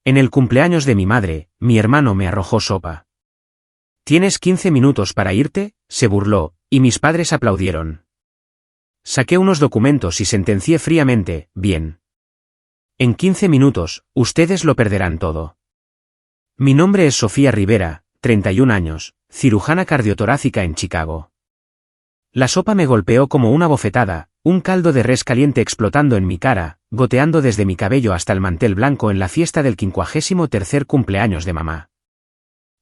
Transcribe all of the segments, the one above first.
En el cumpleaños de mi madre, mi hermano me arrojó sopa. ¿Tienes 15 minutos para irte?, se burló, y mis padres aplaudieron. Saqué unos documentos y sentencié fríamente, bien. En 15 minutos, ustedes lo perderán todo. Mi nombre es Sofía Rivera, 31 años, cirujana cardiotorácica en Chicago. La sopa me golpeó como una bofetada, un caldo de res caliente explotando en mi cara, goteando desde mi cabello hasta el mantel blanco en la fiesta del 53º cumpleaños de mamá.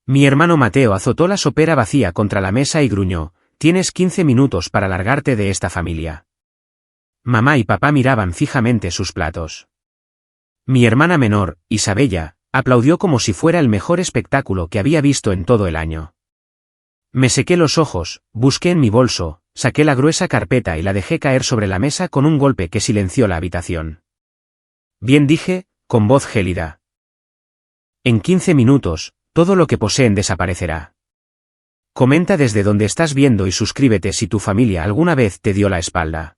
Mi hermano Mateo azotó la sopera vacía contra la mesa y gruñó: «Tienes 15 minutos para largarte de esta familia». Mamá y papá miraban fijamente sus platos. Mi hermana menor, Isabella, aplaudió como si fuera el mejor espectáculo que había visto en todo el año. Me sequé los ojos, busqué en mi bolso, saqué la gruesa carpeta y la dejé caer sobre la mesa con un golpe que silenció la habitación. Bien, dije, con voz gélida. En 15 minutos, todo lo que poseen desaparecerá. Comenta desde donde estás viendo y suscríbete si tu familia alguna vez te dio la espalda.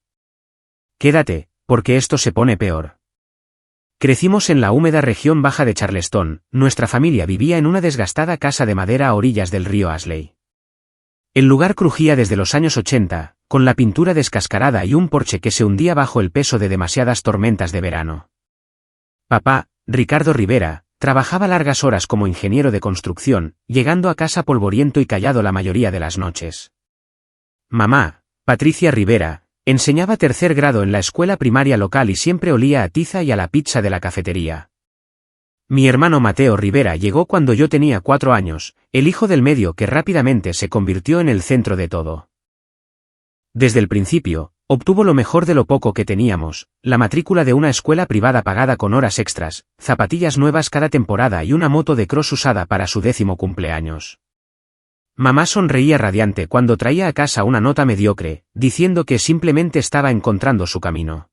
Quédate, porque esto se pone peor. Crecimos en la húmeda región baja de Charleston, nuestra familia vivía en una desgastada casa de madera a orillas del río Ashley. El lugar crujía desde los años 80, con la pintura descascarada y un porche que se hundía bajo el peso de demasiadas tormentas de verano. Papá, Ricardo Rivera, trabajaba largas horas como ingeniero de construcción, llegando a casa polvoriento y callado la mayoría de las noches. Mamá, Patricia Rivera, enseñaba tercer grado en la escuela primaria local y siempre olía a tiza y a la pizza de la cafetería. Mi hermano Mateo Rivera llegó cuando yo tenía 4 años, el hijo del medio que rápidamente se convirtió en el centro de todo. Desde el principio, obtuvo lo mejor de lo poco que teníamos, la matrícula de una escuela privada pagada con horas extras, zapatillas nuevas cada temporada y una moto de cross usada para su 10º cumpleaños. Mamá sonreía radiante cuando traía a casa una nota mediocre, diciendo que simplemente estaba encontrando su camino.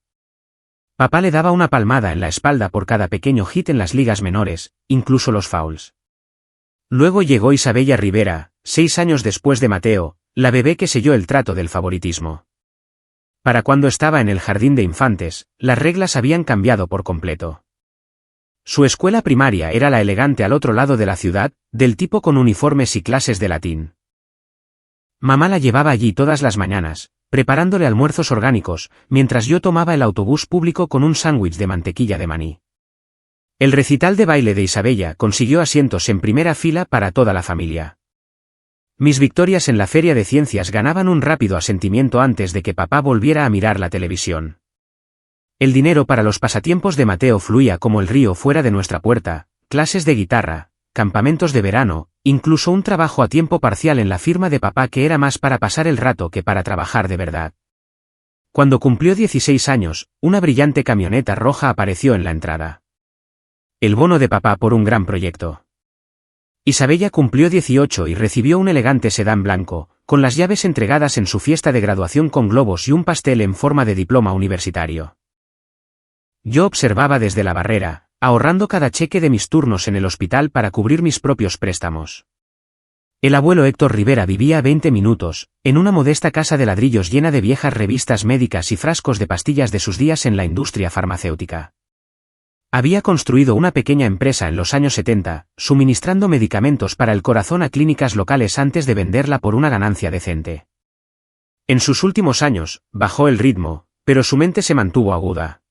Papá le daba una palmada en la espalda por cada pequeño hit en las ligas menores, incluso los fouls. Luego llegó Isabella Rivera, 6 años después de Mateo, la bebé que selló el trato del favoritismo. Para cuando estaba en el jardín de infantes, las reglas habían cambiado por completo. Su escuela primaria era la elegante al otro lado de la ciudad, del tipo con uniformes y clases de latín. Mamá la llevaba allí todas las mañanas, preparándole almuerzos orgánicos, mientras yo tomaba el autobús público con un sándwich de mantequilla de maní. El recital de baile de Isabella consiguió asientos en primera fila para toda la familia. Mis victorias en la feria de ciencias ganaban un rápido asentimiento antes de que papá volviera a mirar la televisión. El dinero para los pasatiempos de Mateo fluía como el río fuera de nuestra puerta, clases de guitarra, campamentos de verano, incluso un trabajo a tiempo parcial en la firma de papá que era más para pasar el rato que para trabajar de verdad. Cuando cumplió 16 años, una brillante camioneta roja apareció en la entrada. El bono de papá por un gran proyecto. Isabella cumplió 18 y recibió un elegante sedán blanco, con las llaves entregadas en su fiesta de graduación con globos y un pastel en forma de diploma universitario. Yo observaba desde la barrera, ahorrando cada cheque de mis turnos en el hospital para cubrir mis propios préstamos. El abuelo Héctor Rivera vivía a 20 minutos, en una modesta casa de ladrillos llena de viejas revistas médicas y frascos de pastillas de sus días en la industria farmacéutica. Había construido una pequeña empresa en los años 70, suministrando medicamentos para el corazón a clínicas locales antes de venderla por una ganancia decente. En sus últimos años, bajó el ritmo, pero su mente se mantuvo aguda.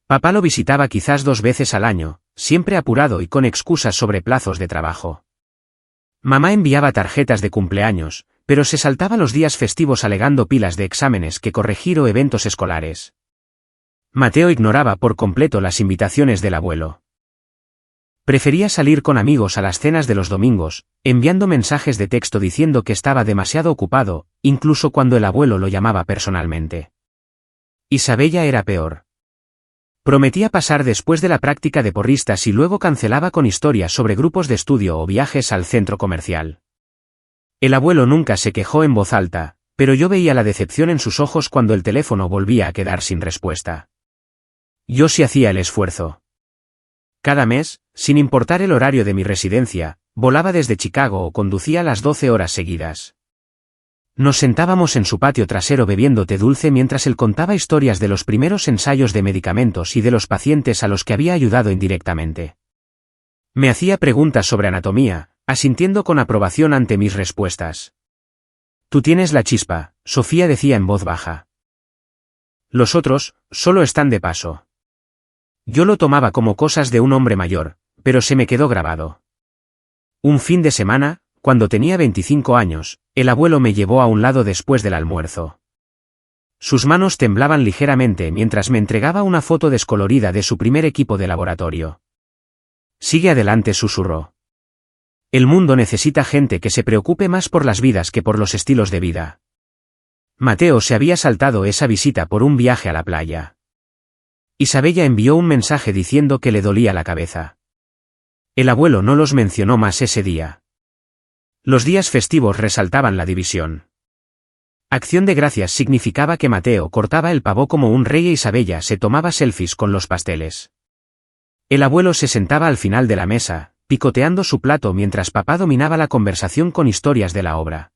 Papá lo visitaba quizás 2 veces al año, siempre apurado y con excusas sobre plazos de trabajo. Mamá enviaba tarjetas de cumpleaños, pero se saltaba los días festivos alegando pilas de exámenes que corregir o eventos escolares. Mateo ignoraba por completo las invitaciones del abuelo. Prefería salir con amigos a las cenas de los domingos, enviando mensajes de texto diciendo que estaba demasiado ocupado, incluso cuando el abuelo lo llamaba personalmente. Isabella era peor. Prometía pasar después de la práctica de porristas y luego cancelaba con historias sobre grupos de estudio o viajes al centro comercial. El abuelo nunca se quejó en voz alta, pero yo veía la decepción en sus ojos cuando el teléfono volvía a quedar sin respuesta. Yo sí hacía el esfuerzo. Cada mes, sin importar el horario de mi residencia, volaba desde Chicago o conducía las 12 horas seguidas. Nos sentábamos en su patio trasero bebiendo té dulce mientras él contaba historias de los primeros ensayos de medicamentos y de los pacientes a los que había ayudado indirectamente. Me hacía preguntas sobre anatomía, asintiendo con aprobación ante mis respuestas. Tú tienes la chispa, Sofía decía en voz baja. Los otros, solo están de paso. Yo lo tomaba como cosas de un hombre mayor, pero se me quedó grabado. Un fin de semana, cuando tenía 25 años, el abuelo me llevó a un lado después del almuerzo. Sus manos temblaban ligeramente mientras me entregaba una foto descolorida de su primer equipo de laboratorio. Sigue adelante, susurró. El mundo necesita gente que se preocupe más por las vidas que por los estilos de vida. Mateo se había saltado esa visita por un viaje a la playa. Isabella envió un mensaje diciendo que le dolía la cabeza. El abuelo no los mencionó más ese día. Los días festivos resaltaban la división. Acción de Gracias significaba que Mateo cortaba el pavo como un rey e Isabella se tomaba selfies con los pasteles. El abuelo se sentaba al final de la mesa, picoteando su plato mientras papá dominaba la conversación con historias de la obra.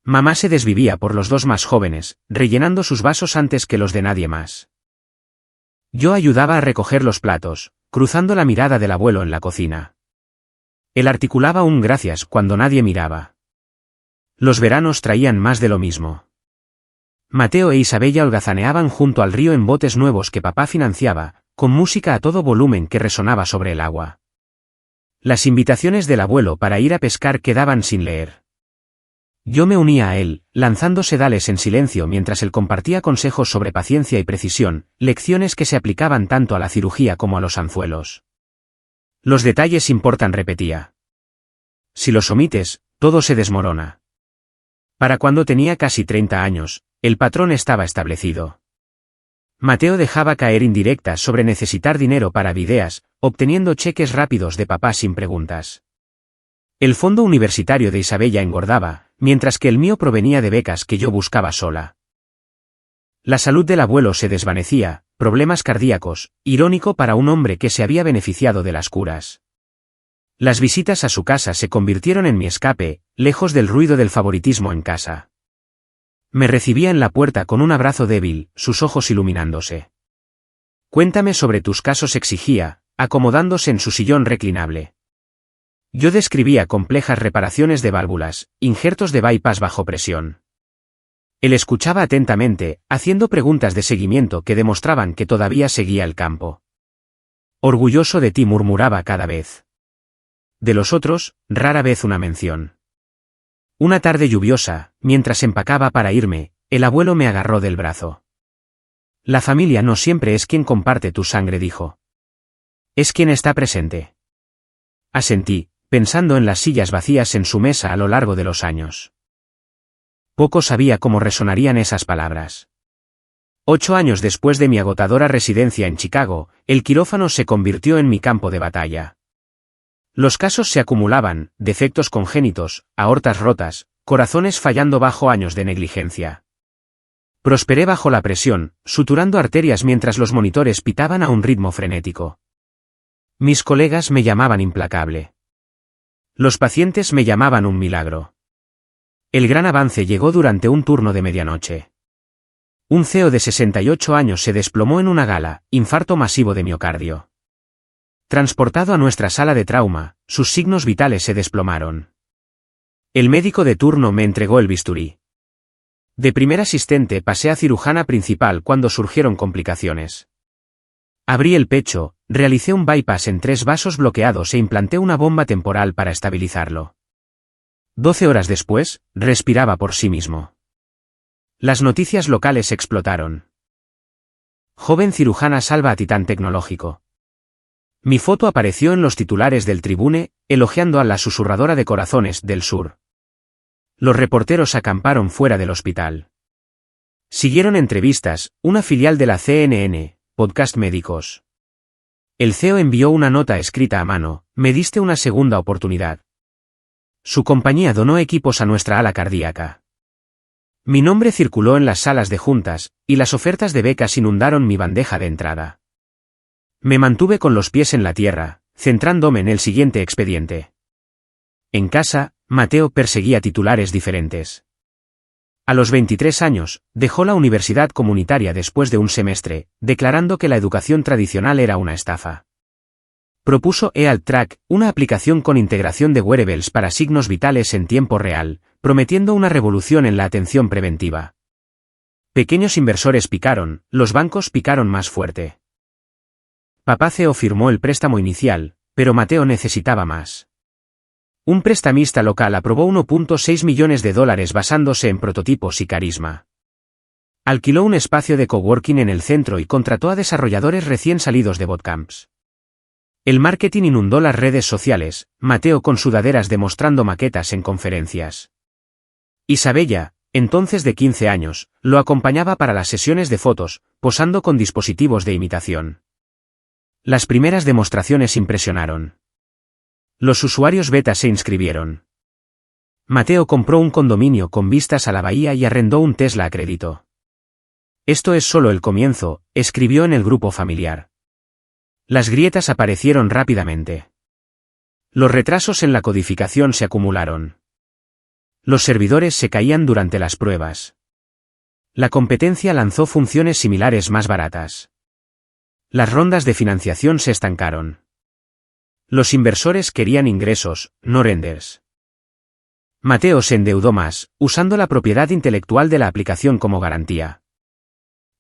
Mamá se desvivía por los dos más jóvenes, rellenando sus vasos antes que los de nadie más. Yo ayudaba a recoger los platos, cruzando la mirada del abuelo en la cocina. Él articulaba un gracias cuando nadie miraba. Los veranos traían más de lo mismo. Mateo e Isabella holgazaneaban junto al río en botes nuevos que papá financiaba, con música a todo volumen que resonaba sobre el agua. Las invitaciones del abuelo para ir a pescar quedaban sin leer. Yo me unía a él, lanzando sedales en silencio mientras él compartía consejos sobre paciencia y precisión, lecciones que se aplicaban tanto a la cirugía como a los anzuelos. Los detalles importan, repetía. Si los omites, todo se desmorona. Para cuando tenía casi 30 años, el patrón estaba establecido. Mateo dejaba caer indirectas sobre necesitar dinero para videas, obteniendo cheques rápidos de papá sin preguntas. El fondo universitario de Isabella engordaba, mientras que el mío provenía de becas que yo buscaba sola. La salud del abuelo se desvanecía, problemas cardíacos, irónico para un hombre que se había beneficiado de las curas. Las visitas a su casa se convirtieron en mi escape, lejos del ruido del favoritismo en casa. Me recibía en la puerta con un abrazo débil, sus ojos iluminándose. Cuéntame sobre tus casos, exigía, acomodándose en su sillón reclinable. Yo describía complejas reparaciones de válvulas, injertos de bypass bajo presión. Él escuchaba atentamente, haciendo preguntas de seguimiento que demostraban que todavía seguía el campo. Orgulloso de ti, murmuraba cada vez. De los otros, rara vez una mención. Una tarde lluviosa, mientras empacaba para irme, el abuelo me agarró del brazo. La familia no siempre es quien comparte tu sangre, dijo. Es quien está presente. Asentí, pensando en las sillas vacías en su mesa a lo largo de los años. Poco sabía cómo resonarían esas palabras. 8 años después de mi agotadora residencia en Chicago, el quirófano se convirtió en mi campo de batalla. Los casos se acumulaban, defectos congénitos, aortas rotas, corazones fallando bajo años de negligencia. Prosperé bajo la presión, suturando arterias mientras los monitores pitaban a un ritmo frenético. Mis colegas me llamaban implacable. Los pacientes me llamaban un milagro. El gran avance llegó durante un turno de medianoche. Un CEO de 68 años se desplomó en una gala, infarto masivo de miocardio. Transportado a nuestra sala de trauma, sus signos vitales se desplomaron. El médico de turno me entregó el bisturí. De primer asistente pasé a cirujana principal cuando surgieron complicaciones. Abrí el pecho, realicé un bypass en 3 vasos bloqueados e implanté una bomba temporal para estabilizarlo. 12 horas después, respiraba por sí mismo. Las noticias locales explotaron. Joven cirujana salva a titán tecnológico. Mi foto apareció en los titulares del Tribune, elogiando a la susurradora de corazones del sur. Los reporteros acamparon fuera del hospital. Siguieron entrevistas, una filial de la CNN, podcast médicos. El CEO envió una nota escrita a mano: me diste una segunda oportunidad. Su compañía donó equipos a nuestra ala cardíaca. Mi nombre circuló en las salas de juntas, y las ofertas de becas inundaron mi bandeja de entrada. Me mantuve con los pies en la tierra, centrándome en el siguiente expediente. En casa, Mateo perseguía titulares diferentes. A los 23 años, dejó la universidad comunitaria después de un semestre, declarando que la educación tradicional era una estafa. Propuso EalTrack, una aplicación con integración de wearables para signos vitales en tiempo real, prometiendo una revolución en la atención preventiva. Pequeños inversores picaron, los bancos picaron más fuerte. Papá CEO firmó el préstamo inicial, pero Mateo necesitaba más. Un prestamista local aprobó $1.6 millones basándose en prototipos y carisma. Alquiló un espacio de coworking en el centro y contrató a desarrolladores recién salidos de bootcamps. El marketing inundó las redes sociales, Mateo con sudaderas demostrando maquetas en conferencias. Isabella, entonces de 15 años, lo acompañaba para las sesiones de fotos, posando con dispositivos de imitación. Las primeras demostraciones impresionaron. Los usuarios beta se inscribieron. Mateo compró un condominio con vistas a la bahía y arrendó un Tesla a crédito. Esto es solo el comienzo, escribió en el grupo familiar. Las grietas aparecieron rápidamente. Los retrasos en la codificación se acumularon. Los servidores se caían durante las pruebas. La competencia lanzó funciones similares más baratas. Las rondas de financiación se estancaron. Los inversores querían ingresos, no renders. Mateo se endeudó más, usando la propiedad intelectual de la aplicación como garantía.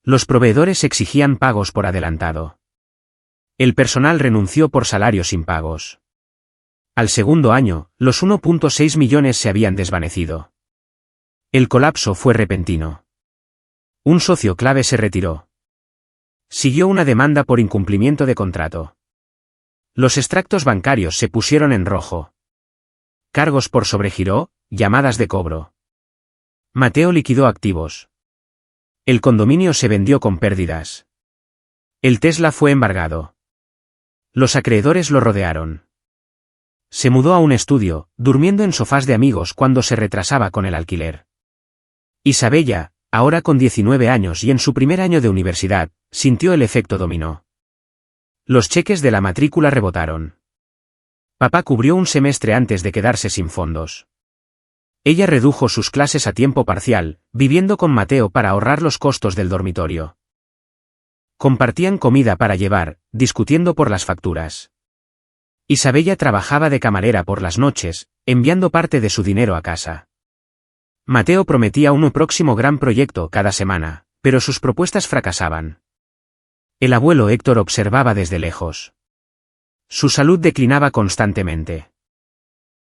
Los proveedores exigían pagos por adelantado. El personal renunció por salarios impagos. Al segundo año, los 1.6 millones se habían desvanecido. El colapso fue repentino. Un socio clave se retiró. Siguió una demanda por incumplimiento de contrato. Los extractos bancarios se pusieron en rojo. Cargos por sobregiro, llamadas de cobro. Mateo liquidó activos. El condominio se vendió con pérdidas. El Tesla fue embargado. Los acreedores lo rodearon. Se mudó a un estudio, durmiendo en sofás de amigos cuando se retrasaba con el alquiler. Isabella, ahora con 19 años y en su primer año de universidad, sintió el efecto dominó. Los cheques de la matrícula rebotaron. Papá cubrió un semestre antes de quedarse sin fondos. Ella redujo sus clases a tiempo parcial, viviendo con Mateo para ahorrar los costos del dormitorio. Compartían comida para llevar, discutiendo por las facturas. Isabella trabajaba de camarera por las noches, enviando parte de su dinero a casa. Mateo prometía un próximo gran proyecto cada semana, pero sus propuestas fracasaban. El abuelo Héctor observaba desde lejos. Su salud declinaba constantemente.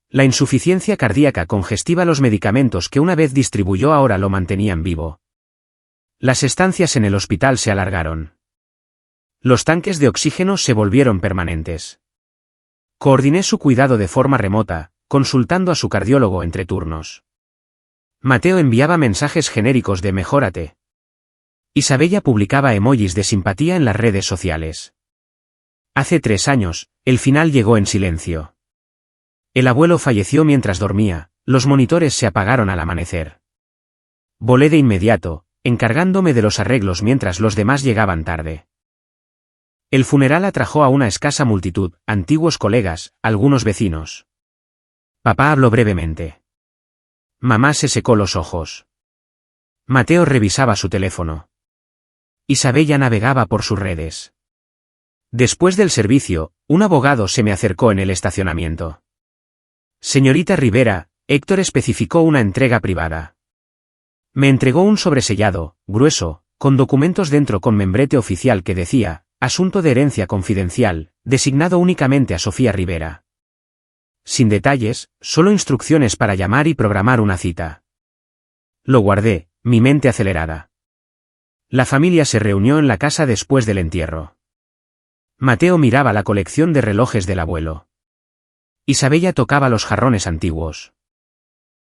La insuficiencia cardíaca congestiva, los medicamentos que una vez distribuyó ahora lo mantenían vivo. Las estancias en el hospital se alargaron. Los tanques de oxígeno se volvieron permanentes. Coordiné su cuidado de forma remota, consultando a su cardiólogo entre turnos. Mateo enviaba mensajes genéricos de mejórate. Isabella publicaba emojis de simpatía en las redes sociales. Hace 3 años, el final llegó en silencio. El abuelo falleció mientras dormía, los monitores se apagaron al amanecer. Volé de inmediato, encargándome de los arreglos mientras los demás llegaban tarde. El funeral atrajo a una escasa multitud, antiguos colegas, algunos vecinos. Papá habló brevemente. Mamá se secó los ojos. Mateo revisaba su teléfono. Isabella navegaba por sus redes. Después del servicio, un abogado se me acercó en el estacionamiento. Señorita Rivera, Héctor especificó una entrega privada. Me entregó un sobresellado, grueso, con documentos dentro con membrete oficial que decía, asunto de herencia confidencial, designado únicamente a Sofía Rivera. Sin detalles, solo instrucciones para llamar y programar una cita. Lo guardé, mi mente acelerada. La familia se reunió en la casa después del entierro. Mateo miraba la colección de relojes del abuelo. Isabella tocaba los jarrones antiguos.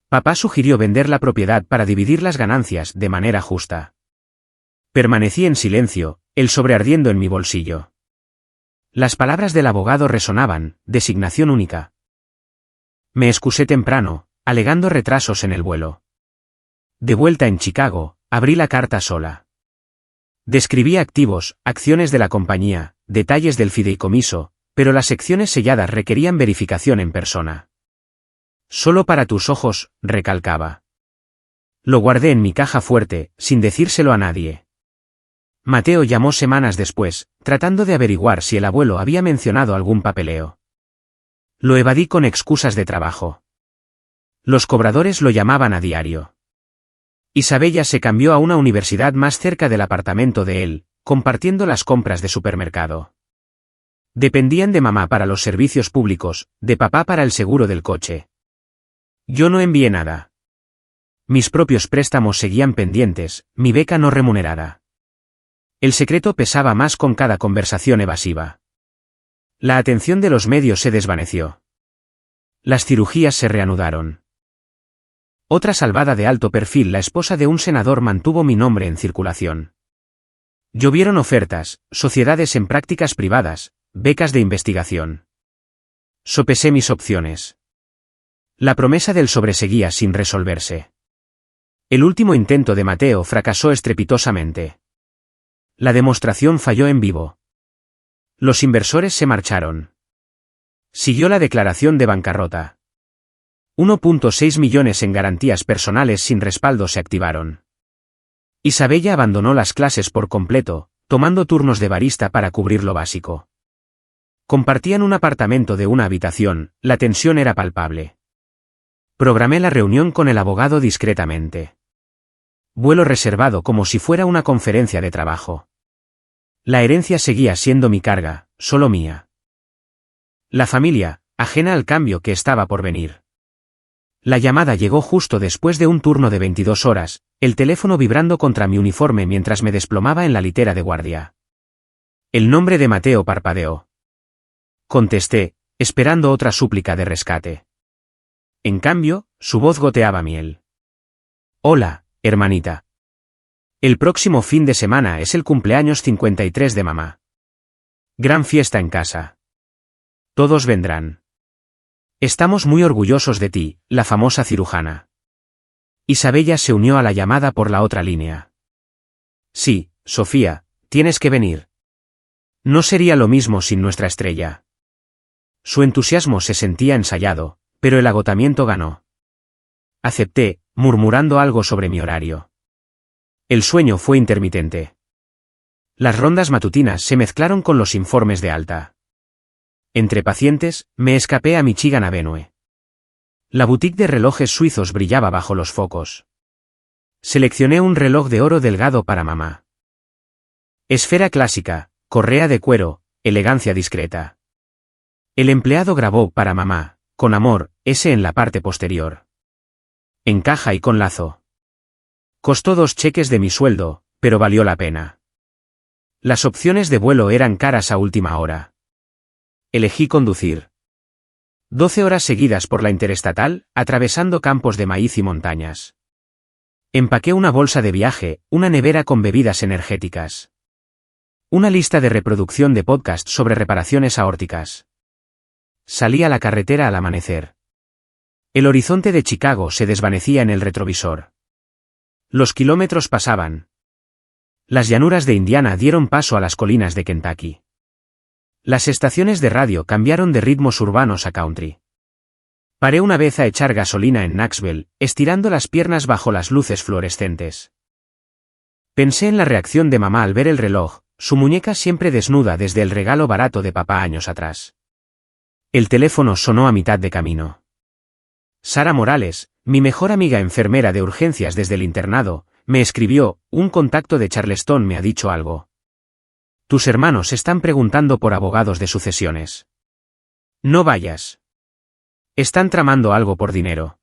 Papá sugirió vender la propiedad para dividir las ganancias de manera justa. Permanecí en silencio, el sobre ardiendo en mi bolsillo. Las palabras del abogado resonaban, designación única. Me excusé temprano, alegando retrasos en el vuelo. De vuelta en Chicago, abrí la carta sola. Describí activos, acciones de la compañía, detalles del fideicomiso, pero las secciones selladas requerían verificación en persona. Solo para tus ojos, recalcaba. Lo guardé en mi caja fuerte, sin decírselo a nadie. Mateo llamó semanas después, tratando de averiguar si el abuelo había mencionado algún papeleo. Lo evadí con excusas de trabajo. Los cobradores lo llamaban a diario. Isabella se cambió a una universidad más cerca del apartamento de él, compartiendo las compras de supermercado. Dependían de mamá para los servicios públicos, de papá para el seguro del coche. Yo no envié nada. Mis propios préstamos seguían pendientes, mi beca no remunerada. El secreto pesaba más con cada conversación evasiva. La atención de los medios se desvaneció. Las cirugías se reanudaron. Otra salvada de alto perfil, la esposa de un senador, mantuvo mi nombre en circulación. Llovieron ofertas, sociedades en prácticas privadas, becas de investigación. Sopesé mis opciones. La promesa del sobreseguía sin resolverse. El último intento de Mateo fracasó estrepitosamente. La demostración falló en vivo. Los inversores se marcharon. Siguió la declaración de bancarrota. 1.6 millones en garantías personales sin respaldo se activaron. Isabella abandonó las clases por completo, tomando turnos de barista para cubrir lo básico. Compartían un apartamento de una habitación, la tensión era palpable. Programé la reunión con el abogado discretamente. Vuelo reservado como si fuera una conferencia de trabajo. La herencia seguía siendo mi carga, solo mía. La familia, ajena al cambio que estaba por venir. La llamada llegó justo después de un turno de 22 horas, el teléfono vibrando contra mi uniforme mientras me desplomaba en la litera de guardia. El nombre de Mateo parpadeó. Contesté, esperando otra súplica de rescate. En cambio, su voz goteaba miel. Hola, hermanita. El próximo fin de semana es el cumpleaños 53 de mamá. Gran fiesta en casa. Todos vendrán. Estamos muy orgullosos de ti, la famosa cirujana. Isabella se unió a la llamada por la otra línea. Sí, Sofía, tienes que venir. No sería lo mismo sin nuestra estrella. Su entusiasmo se sentía ensayado, pero el agotamiento ganó. Acepté, murmurando algo sobre mi horario. El sueño fue intermitente. Las rondas matutinas se mezclaron con los informes de alta. Entre pacientes, me escapé a Michigan Avenue. La boutique de relojes suizos brillaba bajo los focos. Seleccioné un reloj de oro delgado para mamá. Esfera clásica, correa de cuero, elegancia discreta. El empleado grabó para mamá, con amor, S en la parte posterior. En caja y con lazo. Costó 2 cheques de mi sueldo, pero valió la pena. Las opciones de vuelo eran caras a última hora. Elegí conducir. 12 horas seguidas por la interestatal, atravesando campos de maíz y montañas. Empaqué una bolsa de viaje, una nevera con bebidas energéticas. Una lista de reproducción de podcast sobre reparaciones aórticas. Salí a la carretera al amanecer. El horizonte de Chicago se desvanecía en el retrovisor. Los kilómetros pasaban. Las llanuras de Indiana dieron paso a las colinas de Kentucky. Las estaciones de radio cambiaron de ritmos urbanos a country. Paré una vez a echar gasolina en Knoxville, estirando las piernas bajo las luces fluorescentes. Pensé en la reacción de mamá al ver el reloj, su muñeca siempre desnuda desde el regalo barato de papá años atrás. El teléfono sonó a mitad de camino. Sara Morales, mi mejor amiga enfermera de urgencias desde el internado, me escribió, un contacto de Charleston me ha dicho algo. Tus hermanos están preguntando por abogados de sucesiones. No vayas. Están tramando algo por dinero.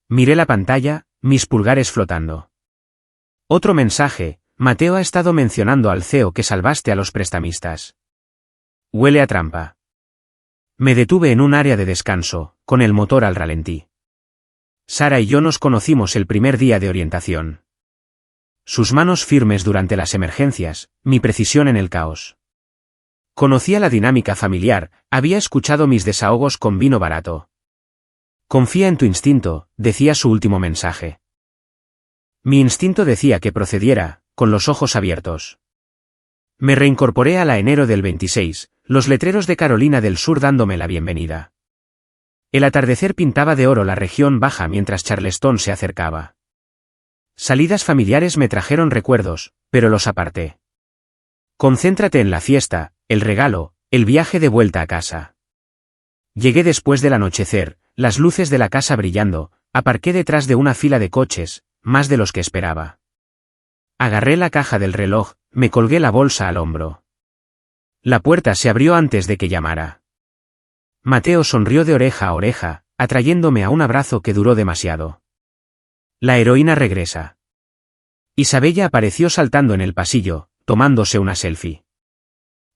Miré la pantalla, mis pulgares flotando. Otro mensaje, Mateo ha estado mencionando al CEO que salvaste a los prestamistas. Huele a trampa. Me detuve en un área de descanso, con el motor al ralentí. Sara y yo nos conocimos el primer día de orientación. Sus manos firmes durante las emergencias, mi precisión en el caos. Conocía la dinámica familiar, había escuchado mis desahogos con vino barato. Confía en tu instinto, decía su último mensaje. Mi instinto decía que procediera, con los ojos abiertos. Me reincorporé a la enero del 26, los letreros de Carolina del Sur dándome la bienvenida. El atardecer pintaba de oro la región baja mientras Charleston se acercaba. Salidas familiares me trajeron recuerdos, pero los aparté. Concéntrate en la fiesta, el regalo, el viaje de vuelta a casa. Llegué después del anochecer, las luces de la casa brillando, aparqué detrás de una fila de coches, más de los que esperaba. Agarré la caja del reloj, me colgué la bolsa al hombro. La puerta se abrió antes de que llamara. Mateo sonrió de oreja a oreja, atrayéndome a un abrazo que duró demasiado. La heroína regresa. Isabella apareció saltando en el pasillo, tomándose una selfie.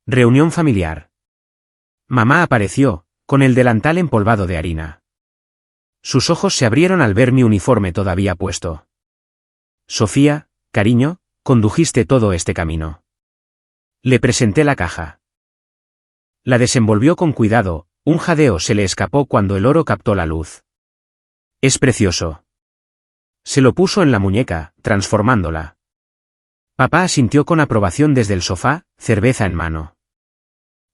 Reunión familiar. Mamá apareció, con el delantal empolvado de harina. Sus ojos se abrieron al ver mi uniforme todavía puesto. Sofía, cariño, condujiste todo este camino. Le presenté la caja. La desenvolvió con cuidado, un jadeo se le escapó cuando el oro captó la luz. Es precioso. Se lo puso en la muñeca, transformándola. Papá asintió con aprobación desde el sofá, cerveza en mano.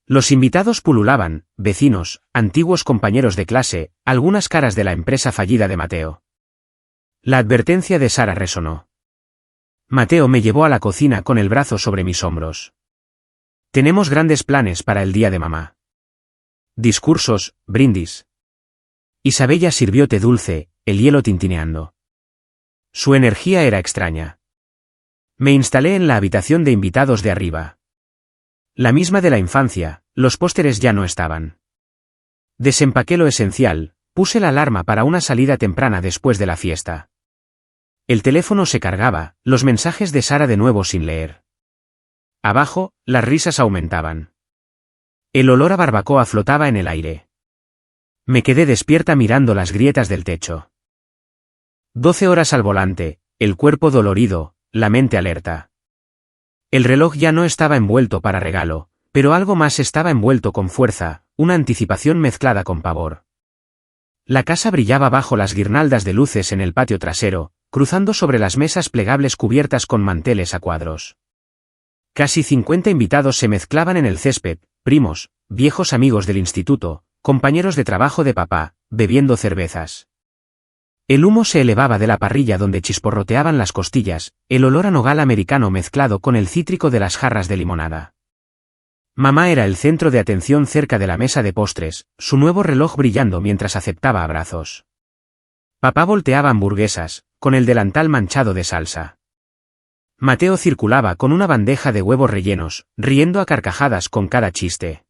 Los invitados pululaban, vecinos, antiguos compañeros de clase, algunas caras de la empresa fallida de Mateo. La advertencia de Sara resonó. Mateo me llevó a la cocina con el brazo sobre mis hombros. Tenemos grandes planes para el día de mamá. Discursos, brindis. Isabella sirvió té dulce, el hielo tintineando. Su energía era extraña. Me instalé en la habitación de invitados de arriba. La misma de la infancia, los pósteres ya no estaban. Desempaqué lo esencial, puse la alarma para una salida temprana después de la fiesta. El teléfono se cargaba, los mensajes de Sara de nuevo sin leer. Abajo, las risas aumentaban. El olor a barbacoa flotaba en el aire. Me quedé despierta mirando las grietas del techo. 12 horas al volante, el cuerpo dolorido, la mente alerta. El reloj ya no estaba envuelto para regalo, pero algo más estaba envuelto con fuerza, una anticipación mezclada con pavor. La casa brillaba bajo las guirnaldas de luces en el patio trasero, cruzando sobre las mesas plegables cubiertas con manteles a cuadros. Casi 50 invitados se mezclaban en el césped, primos, viejos amigos del instituto, compañeros de trabajo de papá, bebiendo cervezas. El humo se elevaba de la parrilla donde chisporroteaban las costillas, el olor a nogal americano mezclado con el cítrico de las jarras de limonada. Mamá era el centro de atención cerca de la mesa de postres, su nuevo reloj brillando mientras aceptaba abrazos. Papá volteaba hamburguesas, con el delantal manchado de salsa. Mateo circulaba con una bandeja de huevos rellenos, riendo a carcajadas con cada chiste.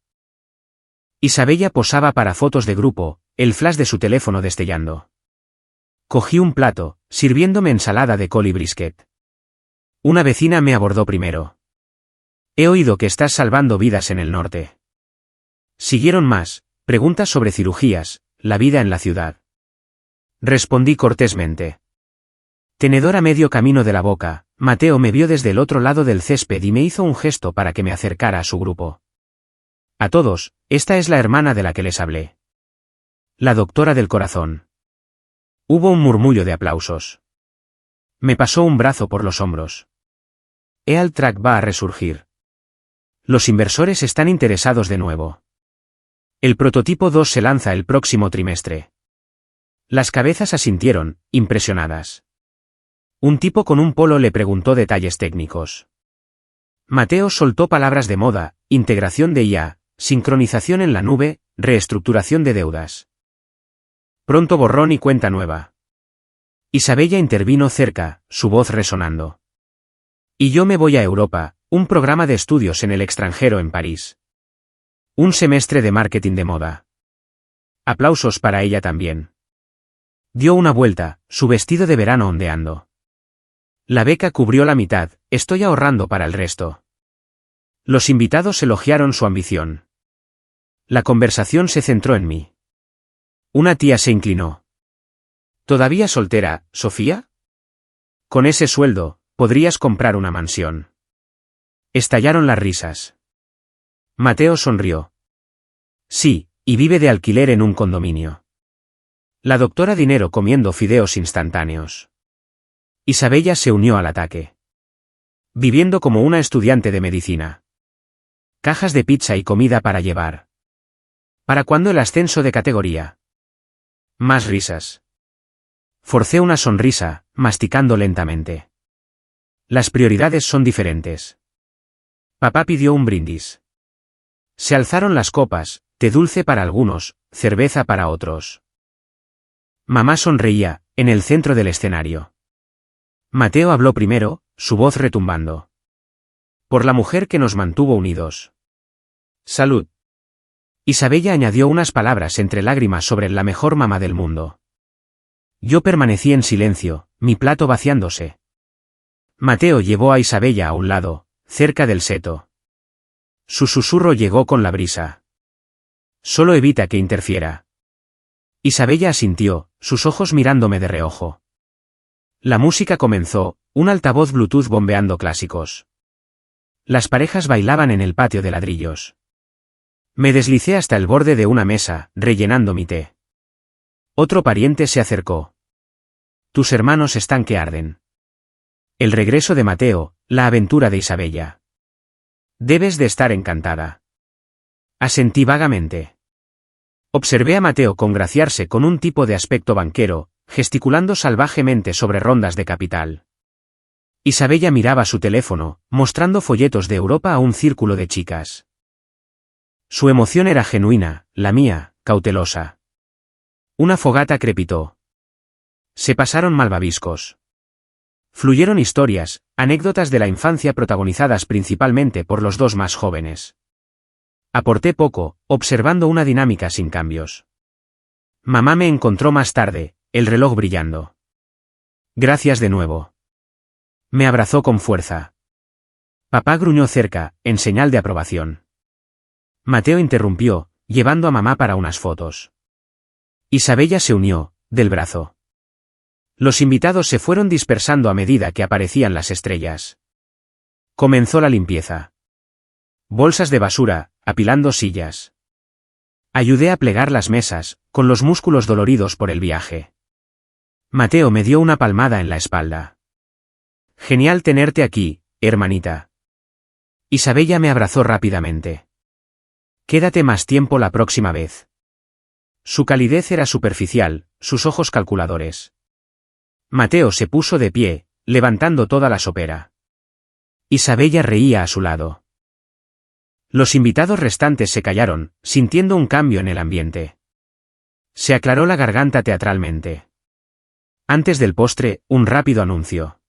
Isabella posaba para fotos de grupo, el flash de su teléfono destellando. Cogí un plato, sirviéndome ensalada de col y brisket. Una vecina me abordó primero. He oído que estás salvando vidas en el norte. Siguieron más, preguntas sobre cirugías, la vida en la ciudad. Respondí cortésmente. Tenedor a medio camino de la boca, Mateo me vio desde el otro lado del césped y me hizo un gesto para que me acercara a su grupo. A todos, esta es la hermana de la que les hablé. La doctora del corazón. Hubo un murmullo de aplausos. Me pasó un brazo por los hombros. Ealtrac va a resurgir. Los inversores están interesados de nuevo. El prototipo 2 se lanza el próximo trimestre. Las cabezas asintieron, impresionadas. Un tipo con un polo le preguntó detalles técnicos. Mateo soltó palabras de moda, integración de IA, sincronización en la nube, reestructuración de deudas. Pronto borrón y cuenta nueva. Isabella intervino cerca, su voz resonando. Y yo me voy a Europa, un programa de estudios en el extranjero en París. Un semestre de marketing de moda. Aplausos para ella también. Dio una vuelta, su vestido de verano ondeando. La beca cubrió la mitad, estoy ahorrando para el resto. Los invitados elogiaron su ambición. La conversación se centró en mí. Una tía se inclinó. ¿Todavía soltera, Sofía? Con ese sueldo, podrías comprar una mansión. Estallaron las risas. Mateo sonrió. Sí, y vive de alquiler en un condominio. La doctora dinero comiendo fideos instantáneos. Isabella se unió al ataque. Viviendo como una estudiante de medicina. Cajas de pizza y comida para llevar. ¿Para cuándo el ascenso de categoría? Más risas. Forcé una sonrisa, masticando lentamente. Las prioridades son diferentes. Papá pidió un brindis. Se alzaron las copas, té dulce para algunos, cerveza para otros. Mamá sonreía, en el centro del escenario. Mateo habló primero, su voz retumbando. Por la mujer que nos mantuvo unidos. Salud. Isabella añadió unas palabras entre lágrimas sobre la mejor mamá del mundo. Yo permanecí en silencio, mi plato vaciándose. Mateo llevó a Isabella a un lado, cerca del seto. Su susurro llegó con la brisa. Solo evita que interfiera. Isabella asintió, sus ojos mirándome de reojo. La música comenzó, un altavoz Bluetooth bombeando clásicos. Las parejas bailaban en el patio de ladrillos. Me deslicé hasta el borde de una mesa, rellenando mi té. Otro pariente se acercó. Tus hermanos están que arden. El regreso de Mateo, la aventura de Isabella. Debes de estar encantada. Asentí vagamente. Observé a Mateo congraciarse con un tipo de aspecto banquero, gesticulando salvajemente sobre rondas de capital. Isabella miraba su teléfono, mostrando folletos de Europa a un círculo de chicas. Su emoción era genuina, la mía, cautelosa. Una fogata crepitó. Se pasaron malvaviscos. Fluyeron historias, anécdotas de la infancia protagonizadas principalmente por los dos más jóvenes. Aporté poco, observando una dinámica sin cambios. Mamá me encontró más tarde, el reloj brillando. Gracias de nuevo. Me abrazó con fuerza. Papá gruñó cerca, en señal de aprobación. Mateo interrumpió, llevando a mamá para unas fotos. Isabella se unió, del brazo. Los invitados se fueron dispersando a medida que aparecían las estrellas. Comenzó la limpieza. Bolsas de basura, apilando sillas. Ayudé a plegar las mesas, con los músculos doloridos por el viaje. Mateo me dio una palmada en la espalda. Genial tenerte aquí, hermanita. Isabella me abrazó rápidamente. Quédate más tiempo la próxima vez. Su calidez era superficial, sus ojos calculadores. Mateo se puso de pie, levantando toda la sopera. Isabella reía a su lado. Los invitados restantes se callaron, sintiendo un cambio en el ambiente. Se aclaró la garganta teatralmente. Antes del postre, un rápido anuncio.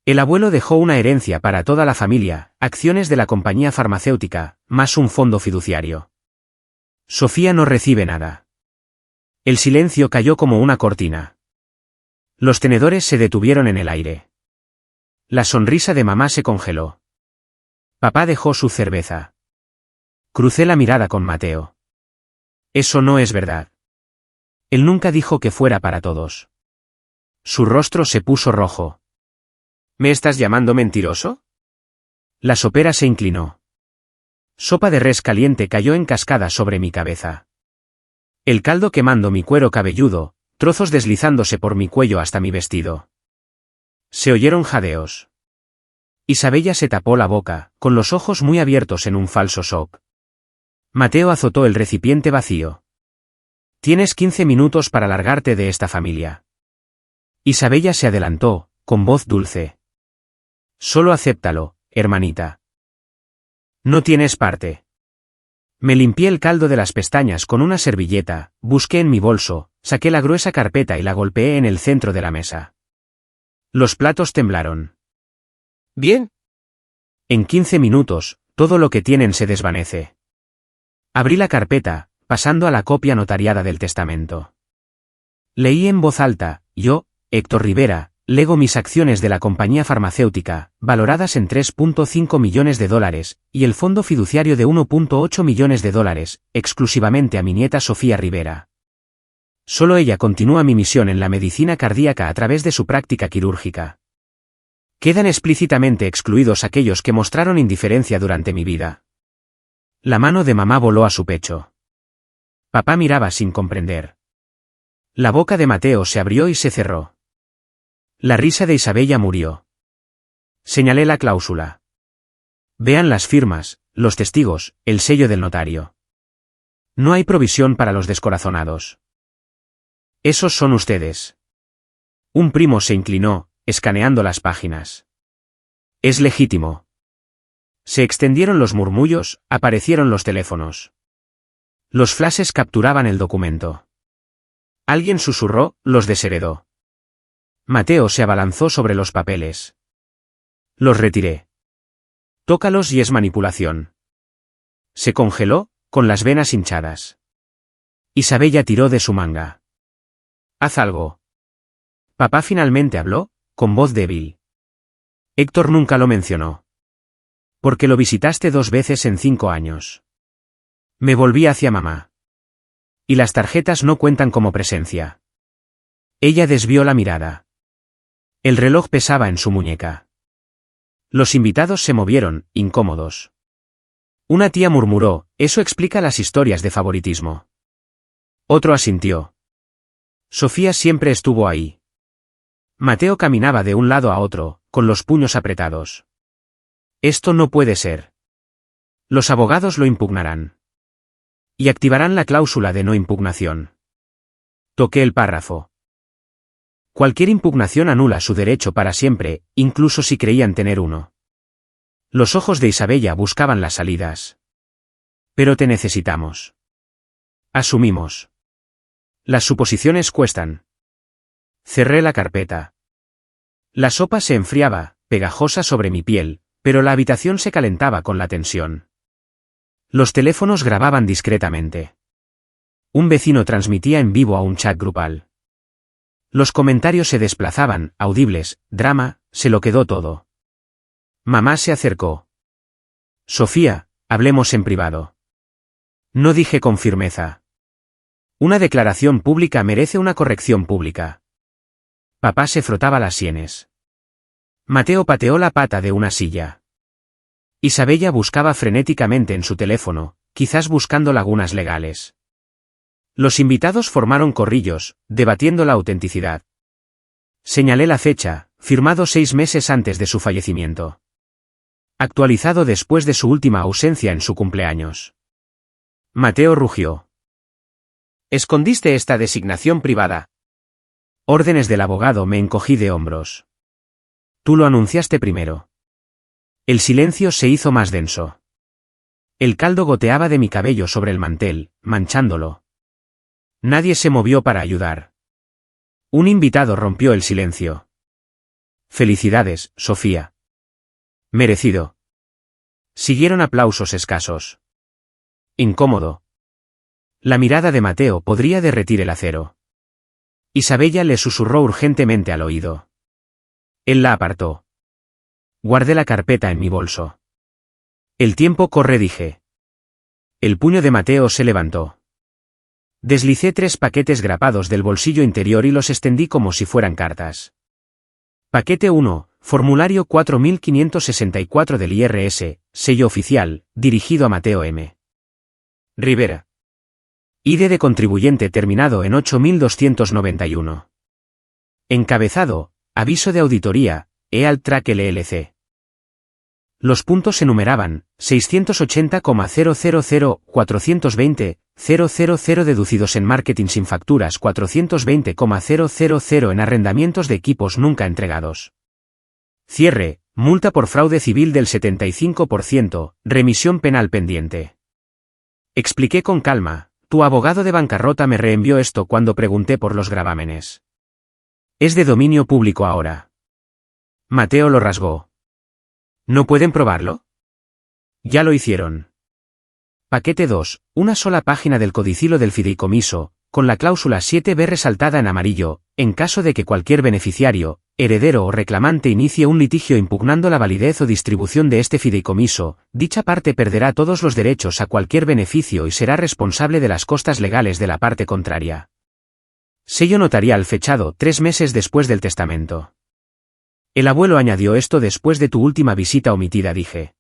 El abuelo dejó una herencia para toda la familia, acciones de la compañía farmacéutica, más un fondo fiduciario. Sofía no recibe nada. El silencio cayó como una cortina. Los tenedores se detuvieron en el aire. La sonrisa de mamá se congeló. Papá dejó su cerveza. Crucé la mirada con Mateo. Eso no es verdad. Él nunca dijo que fuera para todos. Su rostro se puso rojo. ¿Me estás llamando mentiroso? La sopera se inclinó. Sopa de res caliente cayó en cascada sobre mi cabeza. El caldo quemando mi cuero cabelludo, trozos deslizándose por mi cuello hasta mi vestido. Se oyeron jadeos. Isabella se tapó la boca, con los ojos muy abiertos en un falso shock. Mateo azotó el recipiente vacío. Tienes 15 minutos para largarte de esta familia. Isabella se adelantó, con voz dulce. Solo acéptalo, hermanita. No tienes parte. Me limpié el caldo de las pestañas con una servilleta, busqué en mi bolso, saqué la gruesa carpeta y la golpeé en el centro de la mesa. Los platos temblaron. ¿Bien? En 15 minutos, todo lo que tienen se desvanece. Abrí la carpeta, pasando a la copia notariada del testamento. Leí en voz alta, yo, Héctor Rivera, lego mis acciones de la compañía farmacéutica, valoradas en $3.5 millones, y el fondo fiduciario de $1.8 millones, exclusivamente a mi nieta Sofía Rivera. Solo ella continúa mi misión en la medicina cardíaca a través de su práctica quirúrgica. Quedan explícitamente excluidos aquellos que mostraron indiferencia durante mi vida. La mano de mamá voló a su pecho. Papá miraba sin comprender. La boca de Mateo se abrió y se cerró. La risa de Isabella murió. Señalé la cláusula. Vean las firmas, los testigos, el sello del notario. No hay provisión para los descorazonados. Esos son ustedes. Un primo se inclinó, escaneando las páginas. Es legítimo. Se extendieron los murmullos, aparecieron los teléfonos. Los flashes capturaban el documento. Alguien susurró, los desheredó. Mateo se abalanzó sobre los papeles. Los retiré. Tócalos y es manipulación. Se congeló, con las venas hinchadas. Isabella tiró de su manga. Haz algo. Papá finalmente habló, con voz débil. Héctor nunca lo mencionó. Porque lo visitaste 2 veces en 5 años. Me volví hacia mamá. Y las tarjetas no cuentan como presencia. Ella desvió la mirada. El reloj pesaba en su muñeca. Los invitados se movieron, incómodos. Una tía murmuró, eso explica las historias de favoritismo. Otro asintió. Sofía siempre estuvo ahí. Mateo caminaba de un lado a otro, con los puños apretados. Esto no puede ser. Los abogados lo impugnarán. Y activarán la cláusula de no impugnación. Toqué el párrafo. Cualquier impugnación anula su derecho para siempre, incluso si creían tener uno. Los ojos de Isabella buscaban las salidas. Pero te necesitamos. Asumimos. Las suposiciones cuestan. Cerré la carpeta. La sopa se enfriaba, pegajosa sobre mi piel, pero la habitación se calentaba con la tensión. Los teléfonos grababan discretamente. Un vecino transmitía en vivo a un chat grupal. Los comentarios se desplazaban, audibles, drama, se lo quedó todo. Mamá se acercó. Sofía, hablemos en privado. No dije con firmeza. Una declaración pública merece una corrección pública. Papá se frotaba las sienes. Mateo pateó la pata de una silla. Isabella buscaba frenéticamente en su teléfono, quizás buscando lagunas legales. Los invitados formaron corrillos, debatiendo la autenticidad. Señalé la fecha, firmado 6 meses antes de su fallecimiento. Actualizado después de su última ausencia en su cumpleaños. Mateo rugió. ¿Escondiste esta designación privada? Órdenes del abogado. Me encogí de hombros. Tú lo anunciaste primero. El silencio se hizo más denso. El caldo goteaba de mi cabello sobre el mantel, manchándolo. Nadie se movió para ayudar. Un invitado rompió el silencio. Felicidades, Sofía. Merecido. Siguieron aplausos escasos. Incómodo. La mirada de Mateo podría derretir el acero. Isabella le susurró urgentemente al oído. Él la apartó. Guardé la carpeta en mi bolso. El tiempo corre, dije. El puño de Mateo se levantó. Deslicé 3 paquetes grapados del bolsillo interior y los extendí como si fueran cartas. Paquete 1, formulario 4564 del IRS, sello oficial, dirigido a Mateo M. Rivera. ID de contribuyente terminado en 8291. Encabezado, aviso de auditoría, EAL-Track LLC. Los puntos se numeraban, 680,000, 420,000 deducidos en marketing sin facturas, 420,000 en arrendamientos de equipos nunca entregados. Cierre, multa por fraude civil del 75%, remisión penal pendiente. Expliqué con calma, tu abogado de bancarrota me reenvió esto cuando pregunté por los gravámenes. Es de dominio público ahora. Mateo lo rasgó. ¿No pueden probarlo? Ya lo hicieron. Paquete 2, una sola página del codicilo del fideicomiso, con la cláusula 7b resaltada en amarillo, en caso de que cualquier beneficiario, heredero o reclamante inicie un litigio impugnando la validez o distribución de este fideicomiso, dicha parte perderá todos los derechos a cualquier beneficio y será responsable de las costas legales de la parte contraria. Sello notarial fechado 3 meses después del testamento. El abuelo añadió esto después de tu última visita omitida, dije.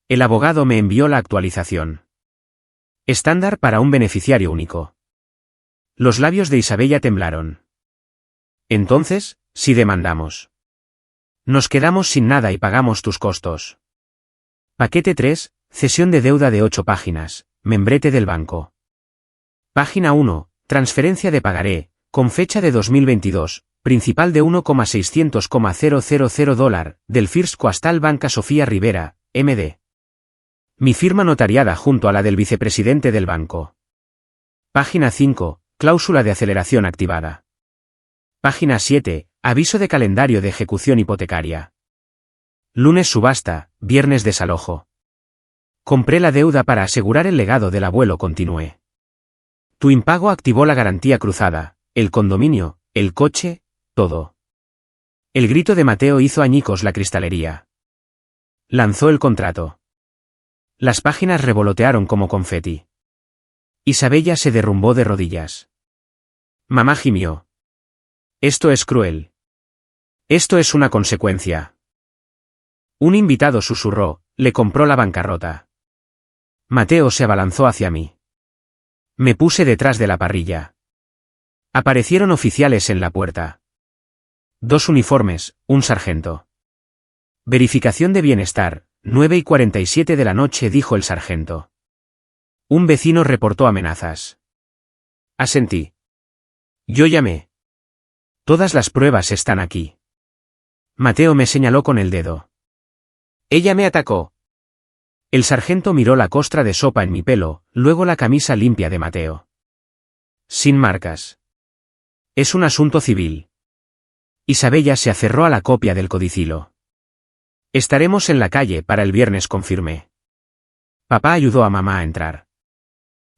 El abogado me envió la actualización. Estándar para un beneficiario único. Los labios de Isabella temblaron. Entonces, sí demandamos. Nos quedamos sin nada y pagamos tus costos. Paquete 3, cesión de deuda de 8 páginas, membrete del banco. Página 1, transferencia de pagaré, con fecha de 2022. Principal de $1,600,000, del First Coastal Banca Sofía Rivera, MD. Mi firma notariada junto a la del vicepresidente del banco. Página 5, cláusula de aceleración activada. Página 7, aviso de calendario de ejecución hipotecaria. Lunes subasta, viernes desalojo. Compré la deuda para asegurar el legado del abuelo, continué. Tu impago activó la garantía cruzada, el condominio, el coche, todo. El grito de Mateo hizo añicos la cristalería. Lanzó el contrato. Las páginas revolotearon como confeti. Isabella se derrumbó de rodillas. Mamá gimió. Esto es cruel. Esto es una consecuencia. Un invitado susurró, le compró la bancarrota. Mateo se abalanzó hacia mí. Me puse detrás de la parrilla. Aparecieron oficiales en la puerta. 2 uniformes, un sargento. Verificación de bienestar, 9:47 de la noche, dijo el sargento. Un vecino reportó amenazas. Asentí. Yo llamé. Todas las pruebas están aquí. Mateo me señaló con el dedo. Ella me atacó. El sargento miró la costra de sopa en mi pelo, luego la camisa limpia de Mateo. Sin marcas. Es un asunto civil. Isabella se aferró a la copia del codicilo. Estaremos en la calle para el viernes, confirmé. Papá ayudó a mamá a entrar.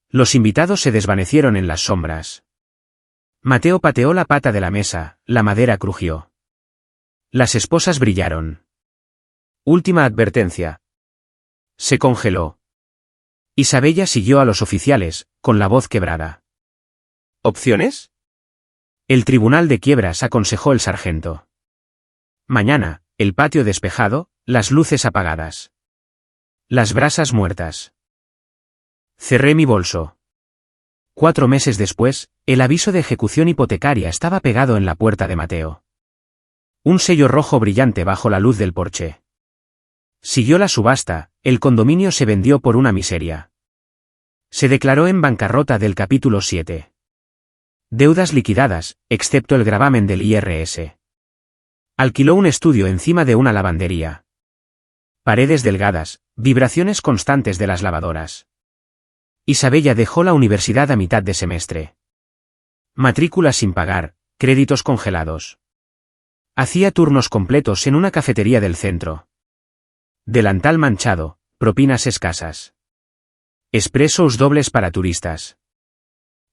Los invitados se desvanecieron en las sombras. Mateo pateó la pata de la mesa, la madera crujió. Las esposas brillaron. Última advertencia. Se congeló. Isabella siguió a los oficiales, con la voz quebrada. ¿Opciones? El tribunal de quiebras, aconsejó el sargento. Mañana, el patio despejado, las luces apagadas. Las brasas muertas. Cerré mi bolso. 4 meses después, el aviso de ejecución hipotecaria estaba pegado en la puerta de Mateo. Un sello rojo brillante bajo la luz del porche. Siguió la subasta, el condominio se vendió por una miseria. Se declaró en bancarrota del capítulo 7. Deudas liquidadas, excepto el gravamen del IRS. Alquiló un estudio encima de una lavandería. Paredes delgadas, vibraciones constantes de las lavadoras. Isabella dejó la universidad a mitad de semestre. Matrícula sin pagar, créditos congelados. Hacía turnos completos en una cafetería del centro. Delantal manchado, propinas escasas. Expresos dobles para turistas.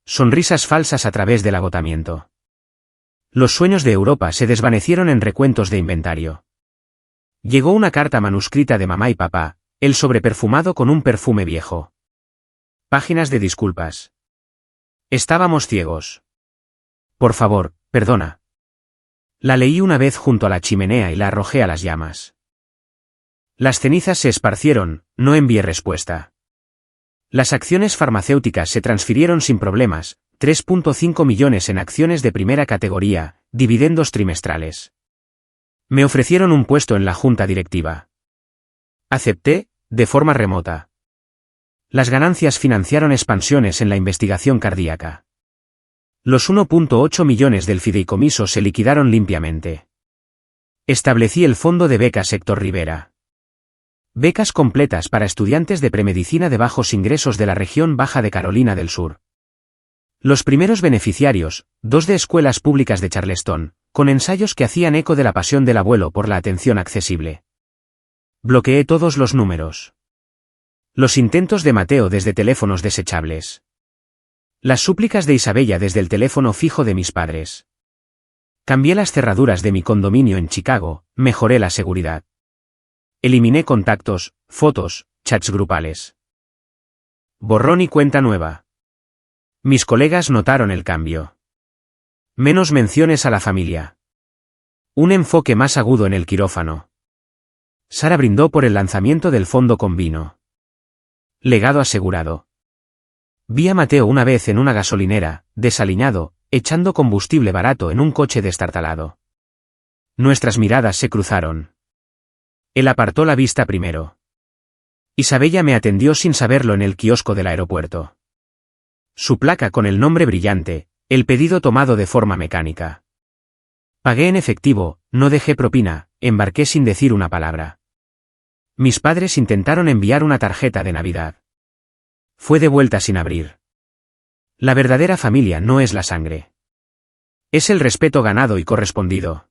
Sonrisas falsas a través del agotamiento. Los sueños de Europa se desvanecieron en recuentos de inventario. Llegó una carta manuscrita de mamá y papá, el sobre perfumado con un perfume viejo. Páginas de disculpas. Estábamos ciegos. Por favor, perdona. La leí una vez junto a la chimenea y la arrojé a las llamas. Las cenizas se esparcieron, no envié respuesta. Las acciones farmacéuticas se transfirieron sin problemas, 3.5 millones en acciones de primera categoría, dividendos trimestrales. Me ofrecieron un puesto en la junta directiva. Acepté, de forma remota. Las ganancias financiaron expansiones en la investigación cardíaca. Los 1.8 millones del fideicomiso se liquidaron limpiamente. Establecí el fondo de becas Héctor Rivera. Becas completas para estudiantes de premedicina de bajos ingresos de la región baja de Carolina del Sur. Los primeros beneficiarios, 2 de escuelas públicas de Charleston, con ensayos que hacían eco de la pasión del abuelo por la atención accesible. Bloqueé todos los números. Los intentos de Mateo desde teléfonos desechables. Las súplicas de Isabella desde el teléfono fijo de mis padres. Cambié las cerraduras de mi condominio en Chicago, mejoré la seguridad. Eliminé contactos, fotos, chats grupales. Borrón y cuenta nueva. Mis colegas notaron el cambio. Menos menciones a la familia. Un enfoque más agudo en el quirófano. Sara brindó por el lanzamiento del fondo con vino. Legado asegurado. Vi a Mateo una vez en una gasolinera, desaliñado, echando combustible barato en un coche destartalado. Nuestras miradas se cruzaron. Él apartó la vista primero. Isabella me atendió sin saberlo en el kiosco del aeropuerto. Su placa con el nombre brillante, el pedido tomado de forma mecánica. Pagué en efectivo, no dejé propina, embarqué sin decir una palabra. Mis padres intentaron enviar una tarjeta de Navidad. Fue devuelta sin abrir. La verdadera familia no es la sangre. Es el respeto ganado y correspondido.